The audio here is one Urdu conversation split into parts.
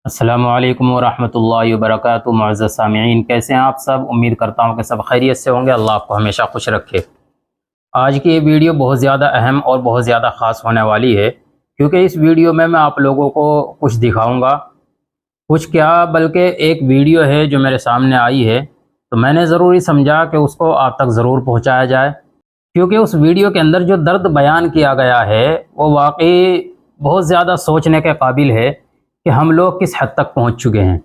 السلام علیکم ورحمۃ اللہ وبرکاتہ۔ معزز سامعین، کیسے ہیں آپ سب؟ امید کرتا ہوں کہ سب خیریت سے ہوں گے۔ اللہ آپ کو ہمیشہ خوش رکھے۔ آج کی یہ ویڈیو بہت زیادہ اہم اور بہت زیادہ خاص ہونے والی ہے، کیونکہ اس ویڈیو میں آپ لوگوں کو کچھ دکھاؤں گا۔ کچھ کیا بلکہ ایک ویڈیو ہے جو میرے سامنے آئی ہے، تو میں نے ضروری سمجھا کہ اس کو آپ تک ضرور پہنچایا جائے، کیونکہ اس ویڈیو کے اندر جو درد بیان کیا گیا ہے وہ واقعی بہت زیادہ سوچنے کے قابل ہے کہ ہم لوگ کس حد تک پہنچ چکے ہیں۔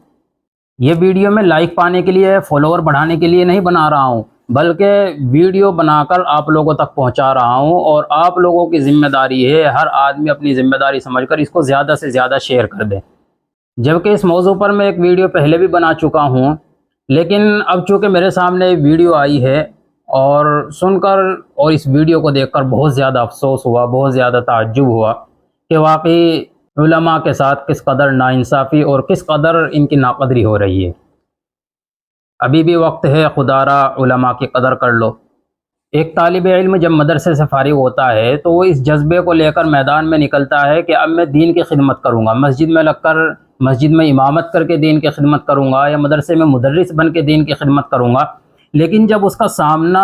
یہ ویڈیو میں لائک پانے کے لیے، فالوور بڑھانے کے لیے نہیں بنا رہا ہوں، بلکہ ویڈیو بنا کر آپ لوگوں تک پہنچا رہا ہوں، اور آپ لوگوں کی ذمہ داری ہے، ہر آدمی اپنی ذمہ داری سمجھ کر اس کو زیادہ سے زیادہ شیئر کر دے۔ جبکہ اس موضوع پر میں ایک ویڈیو پہلے بھی بنا چکا ہوں، لیکن اب چونکہ میرے سامنے ویڈیو آئی ہے اور سن کر اور اس ویڈیو کو دیکھ کر بہت زیادہ افسوس ہوا، بہت زیادہ تعجب ہوا کہ واقعی علماء کے ساتھ کس قدر ناانصافی اور کس قدر ان کی ناقدری ہو رہی ہے۔ ابھی بھی وقت ہے، خدا را علماء کی قدر کر لو۔ ایک طالب علم جب مدرسے سے فارغ ہوتا ہے تو وہ اس جذبے کو لے کر میدان میں نکلتا ہے کہ اب میں دین کی خدمت کروں گا، مسجد میں لگ کر، مسجد میں امامت کر کے دین کی خدمت کروں گا، یا مدرسے میں مدرس بن کے دین کی خدمت کروں گا۔ لیکن جب اس کا سامنا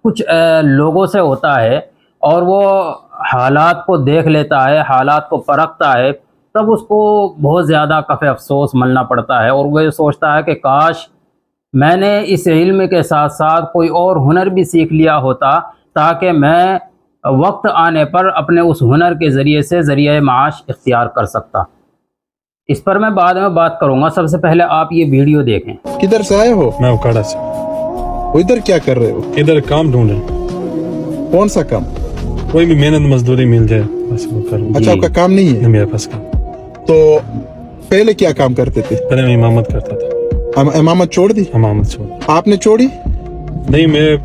کچھ لوگوں سے ہوتا ہے اور وہ حالات کو دیکھ لیتا ہے، حالات کو پرکھتا ہے، تب اس کو بہت زیادہ کف افسوس ملنا پڑتا ہے، اور وہ یہ سوچتا ہے کہ کاش میں نے اس علم کے ساتھ ساتھ کوئی اور ہنر بھی سیکھ لیا ہوتا، تاکہ میں وقت آنے پر اپنے اس ہنر کے ذریعے سے ذریعہ معاش اختیار کر سکتا۔ اس پر میں بعد میں بات کروں گا، سب سے پہلے آپ یہ ویڈیو دیکھیں۔ کدھر سے آئے ہو؟ میں اکاڑا سے۔ ادھر کیا کر رہے ہو؟ ادھر کام ڈھونڈ رہے، کون سا کام؟ کوئی بھی محنت مزدوری مل جائے بس وہ کروں۔ اچھا، آپ کا کام نہیں ہے؟ میرے پاس کام۔ تو پہلے کیا کام کرتے تھے؟ پہلے میں امامت کرتا تھا۔ امامت چھوڑ دی؟ امامت چھوڑ آپ نے چھوڑی؟ نہیں، میرے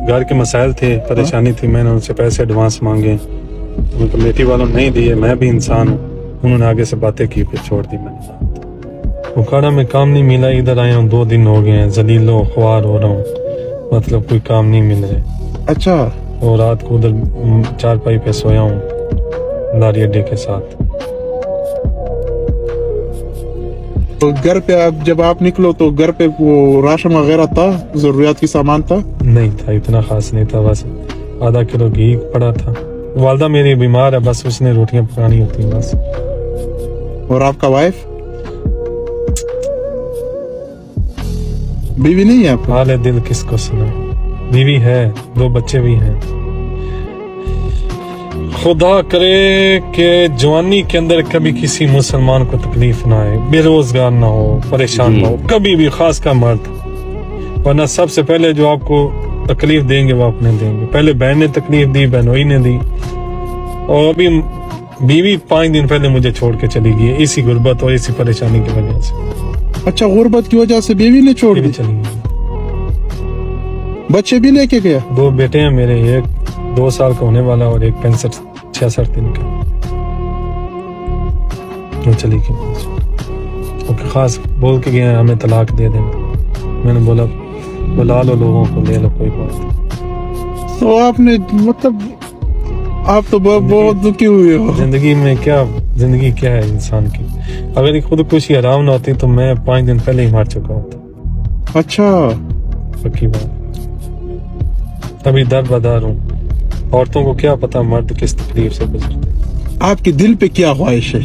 گھر کے مسائل تھے، پریشانی تھی، میں نے ان سے پیسے ایڈوانس مانگے، ان کمیٹی والوں نے نہیں دیے، میں بھی انسان ہوں، انہوں نے آگے سے باتیں کی، پھر چھوڑ دی میں نے۔ اکاڑا میں کام نہیں ملا، ادھر آیا ہوں 2 دن ہو گئے ہیں، ذلیل و خوار ہو رہا ہوں، مطلب کوئی کام نہیں مل رہے، اچھا، اور رات کو ادھر 4 پائی پہ سویا ہوں لاری اڈے کے ساتھ۔ تو گھر پہ جب آپ نکلو تو گھر پہ وہ راشن وغیرہ تھا، ضروریات کی سامان تھا؟ نہیں تھا، اتنا خاص نہیں تھا، بس آدھا کلو گھی پڑا تھا۔ والدہ میری بیمار ہے، بس اس نے روٹیاں پکانی ہوتی ہیں بس۔ اور آپ کا وائف؟ بیوی نہیں ہے آپ کا؟ حال دل کس کو سنا، بیوی ہے، 2 بچے بھی ہیں۔ خدا کرے کہ جوانی کے اندر کبھی کسی مسلمان کو تکلیف نہ آئے، بے روزگار نہ ہو، پریشان نہ ہو کبھی بھی، خاص کا مرد، ورنہ سب سے پہلے جو آپ کو تکلیف دیں گے وہ اپنے دیں گے۔ پہلے بہن نے تکلیف دی، بہنوئی نے دی، اور ابھی بیوی 5 دن پہلے مجھے چھوڑ کے چلی گئی ہے، اسی غربت اور اسی پریشانی کی وجہ سے۔ اچھا، غربت کی وجہ سے بیوی نے چھوڑ دی؟ چلی گئی۔ بچے بھی لے کے گیا؟ 2 بیٹے ہیں میرے، ایک 2 سال کا ہونے والا اور ایک 65-66 دن کا۔ وہ چلی گئی، خاص بول کے گیا ہمیں طلاق دے دیں، میں نے بولا بلا لو لوگوں کو، لے لو، کوئی بات نہیں۔ تو آپ نے مطلب آپ تو بہت دکھی ہوئے ہو۔ زندگی میں کیا، زندگی کیا ہے انسان کی؟ اگر یہ خودکشی حرام نہ ہوتی تو میں 5 دن پہلے ہی مار چکا ہوتا۔ اچھا، پکی بات، ابھی در بدر ہوں۔ عورتوں کو کیا پتا مرد کس تکلیف سے گزرتے۔ آپ کے دل پہ کیا خواہش ہے؟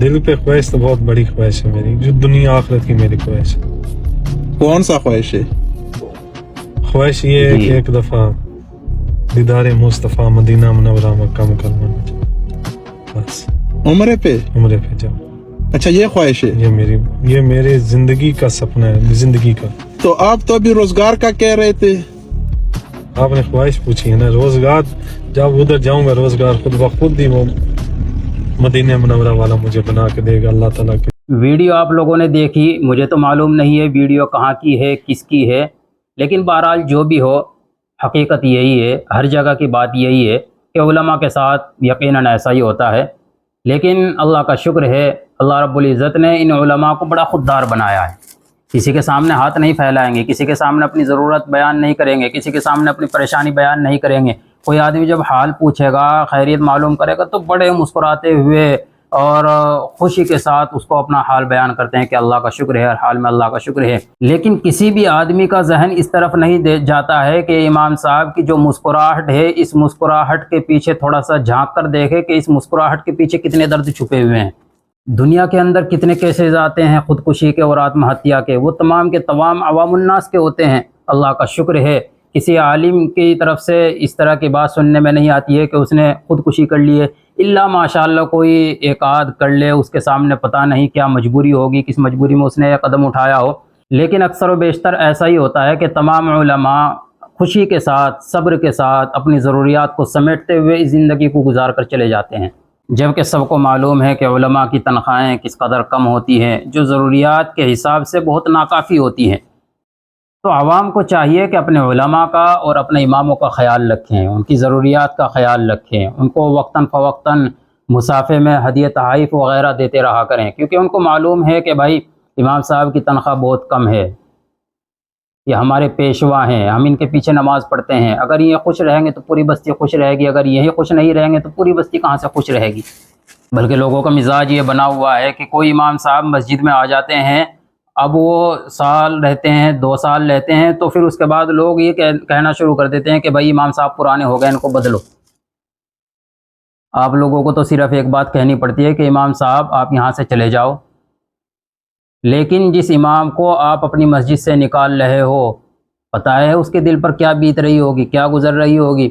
دل پہ خواہش تو بہت بڑی خواہش ہے میری، جو دنیا آخرت کی میری خواہش ہے۔ کون سا خواہش ہے؟ خواہش یہ ہے کہ ایک دفعہ دیدار مصطفیٰ مدینہ منورہ مکہ مکرمہ میں جاؤ، بس عمرے پہ؟ عمرے پہ جاؤ۔ اچھا، یہ خواہش ہے؟ یہ میرے زندگی کا سپنا ہے، زندگی کا۔ تو آپ تو ابھی روزگار کا کہہ رہے تھے۔ آپ نے خواہش پوچھی ہے نا، روزگار جب ادھر جاؤں گا، روزگار خود بخود ہی وہ مدینہ منورہ والا مجھے بنا کے دے گا، اللہ تعالیٰ کی۔ ویڈیو آپ لوگوں نے دیکھی، مجھے تو معلوم نہیں ہے ویڈیو کہاں کی ہے، کس کی ہے، لیکن بہرحال جو بھی ہو، حقیقت یہی ہے، ہر جگہ کی بات یہی ہے کہ علماء کے ساتھ یقیناً ایسا ہی ہوتا ہے۔ لیکن اللہ کا شکر ہے، اللہ رب العزت نے ان علماء کو بڑا خوددار بنایا ہے۔ کسی کے سامنے ہاتھ نہیں پھیلائیں گے، کسی کے سامنے اپنی ضرورت بیان نہیں کریں گے، کسی کے سامنے اپنی پریشانی بیان نہیں کریں گے۔ کوئی آدمی جب حال پوچھے گا، خیریت معلوم کرے گا، تو بڑے مسکراتے ہوئے اور خوشی کے ساتھ اس کو اپنا حال بیان کرتے ہیں کہ اللہ کا شکر ہے، ہر حال میں اللہ کا شکر ہے۔ لیکن کسی بھی آدمی کا ذہن اس طرف نہیں جاتا ہے کہ امام صاحب کی جو مسکراہٹ ہے، اس مسکراہٹ کے پیچھے تھوڑا سا جھانک کر دیکھے کہ اس مسکراہٹ کے پیچھے کتنے درد چھپے ہوئے ہیں، دنیا کے اندر کتنے کیسز آتے ہیں خودکشی کے اور آتم ہتیا کے، وہ تمام کے تمام عوام الناس کے ہوتے ہیں۔ اللہ کا شکر ہے کسی عالم کی طرف سے اس طرح کی بات سننے میں نہیں آتی ہے کہ اس نے خودکشی کر لی ہے، الا ماشاءاللہ کوئی ایک آدھ کر لے، اس کے سامنے پتہ نہیں کیا مجبوری ہوگی، کس مجبوری میں اس نے یہ قدم اٹھایا ہو۔ لیکن اکثر و بیشتر ایسا ہی ہوتا ہے کہ تمام علماء خوشی کے ساتھ، صبر کے ساتھ اپنی ضروریات کو سمیٹتے ہوئے اس زندگی کو گزار کر چلے جاتے ہیں، جبکہ سب کو معلوم ہے کہ علماء کی تنخواہیں کس قدر کم ہوتی ہیں، جو ضروریات کے حساب سے بہت ناکافی ہوتی ہیں۔ تو عوام کو چاہیے کہ اپنے علماء کا اور اپنے اماموں کا خیال رکھیں، ان کی ضروریات کا خیال رکھیں، ان کو وقتاً فوقتاً مصافے میں ہدیہ تحائف وغیرہ دیتے رہا کریں، کیونکہ ان کو معلوم ہے کہ بھائی امام صاحب کی تنخواہ بہت کم ہے، یہ ہمارے پیشوا ہیں، ہم ان کے پیچھے نماز پڑھتے ہیں، اگر یہ خوش رہیں گے تو پوری بستی خوش رہے گی، اگر یہی خوش نہیں رہیں گے تو پوری بستی کہاں سے خوش رہے گی۔ بلکہ لوگوں کا مزاج یہ بنا ہوا ہے کہ کوئی امام صاحب مسجد میں آ جاتے ہیں، اب وہ سال رہتے ہیں، 2 سال رہتے ہیں، تو پھر اس کے بعد لوگ یہ کہنا شروع کر دیتے ہیں کہ بھائی امام صاحب پرانے ہو گئے، ان کو بدلو۔ آپ لوگوں کو تو صرف ایک بات کہنی پڑتی ہے کہ امام صاحب آپ یہاں سے چلے جاؤ، لیکن جس امام کو آپ اپنی مسجد سے نکال رہے ہو، پتہ ہے اس کے دل پر کیا بیت رہی ہوگی، کیا گزر رہی ہوگی۔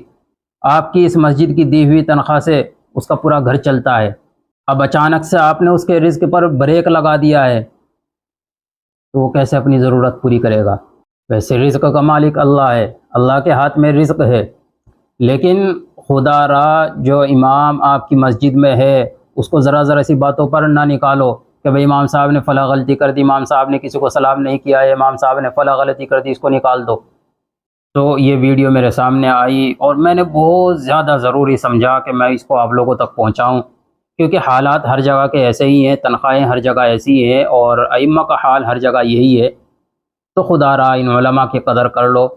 آپ کی اس مسجد کی دی ہوئی تنخواہ سے اس کا پورا گھر چلتا ہے، اب اچانک سے آپ نے اس کے رزق پر بریک لگا دیا ہے، تو وہ کیسے اپنی ضرورت پوری کرے گا؟ ویسے رزق کا مالک اللہ ہے، اللہ کے ہاتھ میں رزق ہے، لیکن خدا را جو امام آپ کی مسجد میں ہے اس کو ذرا سی باتوں پر نہ نکالو کہ بھئی امام صاحب نے فلاں غلطی کر دی، امام صاحب نے کسی کو سلام نہیں کیا ہے، امام صاحب نے فلاں غلطی کر دی، اس کو نکال دو۔ تو یہ ویڈیو میرے سامنے آئی اور میں نے بہت زیادہ ضروری سمجھا کہ میں اس کو آپ لوگوں تک پہنچاؤں، کیونکہ حالات ہر جگہ کے ایسے ہی ہیں، تنخواہیں ہر جگہ ایسی ہیں، اور ائمہ کا حال ہر جگہ یہی ہے۔ تو خدا را ان علماء کی قدر کر لو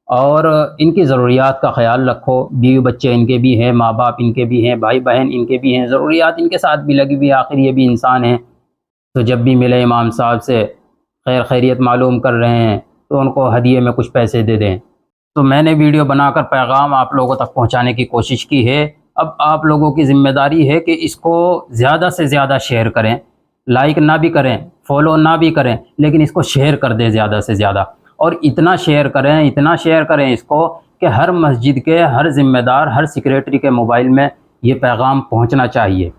اور ان کی ضروریات کا خیال رکھو، بیوی بچے ان کے بھی ہیں، ماں باپ ان کے بھی ہیں، بھائی بہن ان کے بھی ہیں، ضروریات ان کے ساتھ بھی لگی ہوئی، آخر یہ بھی انسان ہیں۔ تو جب بھی ملے امام صاحب سے خیریت معلوم کر رہے ہیں تو ان کو ہدیے میں کچھ پیسے دے دیں۔ تو میں نے ویڈیو بنا کر پیغام آپ لوگوں تک پہنچانے کی کوشش کی ہے، اب آپ لوگوں کی ذمہ داری ہے کہ اس کو زیادہ سے زیادہ شیئر کریں، لائک نہ بھی کریں، فالو نہ بھی کریں، لیکن اس کو شیئر کر دیں زیادہ سے زیادہ، اور اتنا شیئر کریں اس کو کہ ہر مسجد کے ہر ذمہ دار، ہر سیکریٹری کے موبائل میں یہ پیغام پہنچنا چاہیے۔